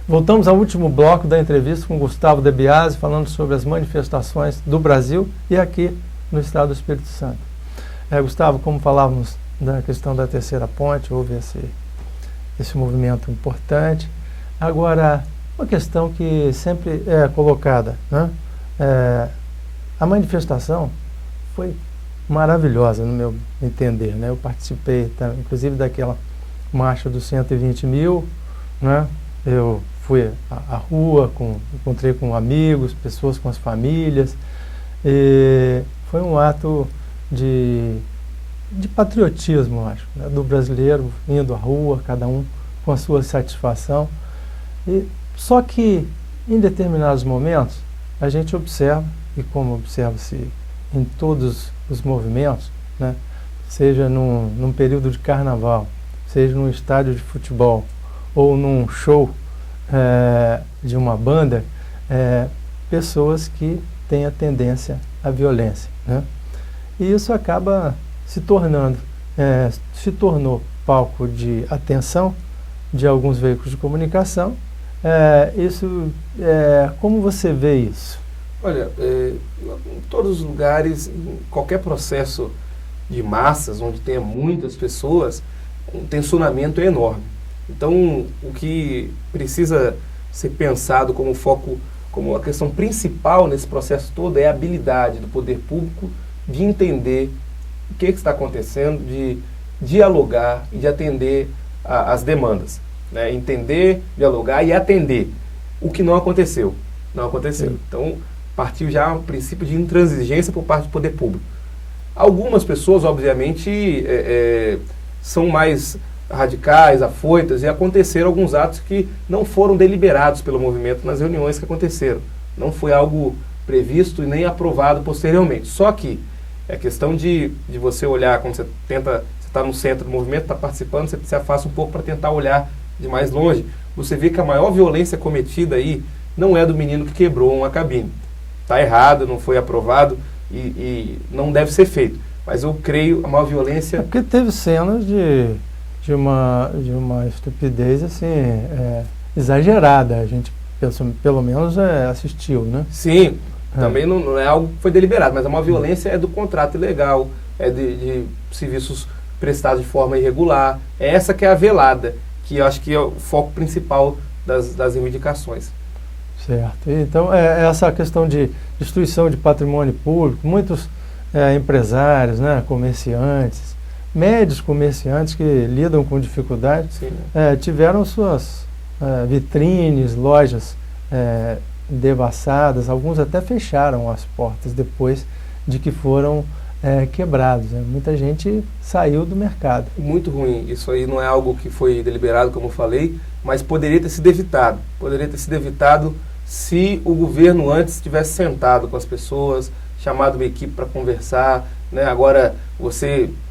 Voltamos ao último bloco da entrevista com Gustavo De Biasi, falando sobre as manifestações do Brasil e aqui no estado do Espírito Santo. Gustavo, como falávamos da questão da terceira ponte, houve esse movimento importante. Agora, uma questão que sempre é colocada, né? A manifestação foi maravilhosa, no meu entender, né? Eu participei, inclusive, daquela marcha dos 120 mil, né? Eu fui à rua, encontrei com amigos, pessoas com as famílias, e foi um ato de patriotismo, acho, né? Do brasileiro indo à rua, cada um com a sua satisfação. Só que, em determinados momentos, a gente observa, e como observa-se em todos os movimentos, né? Seja num período de carnaval, seja num estádio de futebol, ou num show de uma banda, pessoas que têm a tendência à violência, né? E isso acaba se tornou palco de atenção de alguns veículos de comunicação. Como você vê isso? Olha, em todos os lugares, em qualquer processo de massas, onde tenha muitas pessoas, o tensionamento é enorme. Então, o que precisa ser pensado como foco, como a questão principal nesse processo todo, é a habilidade do poder público de entender o que está acontecendo, de dialogar e de atender as demandas, né? Entender, dialogar e atender o que não aconteceu. Não aconteceu. Sim. Então, partiu já um princípio de intransigência por parte do poder público. Algumas pessoas, obviamente, são mais radicais, afoitas, e aconteceram alguns atos que não foram deliberados pelo movimento nas reuniões que aconteceram. Não foi algo previsto e nem aprovado posteriormente. Só que é questão de você olhar, quando você está no centro do movimento, está participando, você se afasta um pouco para tentar olhar de mais longe. Você vê que a maior violência cometida aí não é do menino que quebrou uma cabine. Está errado, não foi aprovado e não deve ser feito. Mas eu creio a maior violência... Porque teve cenas de uma estupidez assim, exagerada. A gente, pelo menos, assistiu, né? Sim, também não é algo que foi deliberado, mas a maior violência é do contrato ilegal, é de serviços prestados de forma irregular. É essa que é a velada, que eu acho que é o foco principal das reivindicações. Certo. Então, essa questão de destruição de patrimônio público, muitos empresários, né, comerciantes, médios comerciantes que lidam com dificuldade, tiveram suas vitrines, lojas devassadas, alguns até fecharam as portas depois de que foram quebrados, né? Muita gente saiu do mercado. Muito ruim. Isso aí não é algo que foi deliberado, como eu falei, mas poderia ter sido evitado. Poderia ter sido evitado se o governo antes tivesse sentado com as pessoas, chamado uma equipe para conversar, né? Agora,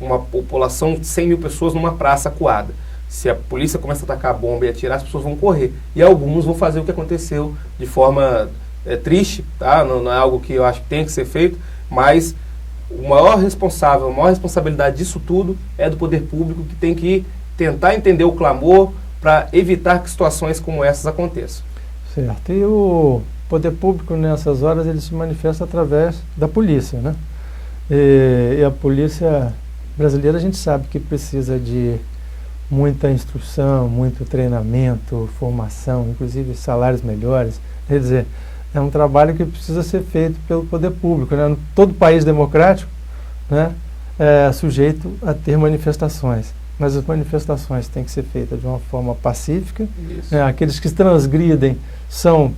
uma população de 100 mil pessoas numa praça acuada. Se a polícia começa a atacar a bomba e atirar, as pessoas vão correr. E alguns vão fazer o que aconteceu de forma triste, tá? Não é algo que eu acho que tem que ser feito, mas a maior responsabilidade disso tudo é do poder público, que tem que tentar entender o clamor para evitar que situações como essas aconteçam. Certo. E o poder público, nessas horas, ele se manifesta através da polícia, né? E a polícia brasileira, a gente sabe que precisa de muita instrução, muito treinamento, formação, inclusive salários melhores. Quer dizer, é um trabalho que precisa ser feito pelo poder público, né? Todo país democrático, né, é sujeito a ter manifestações, mas as manifestações têm que ser feitas de uma forma pacífica. Aqueles que transgridem são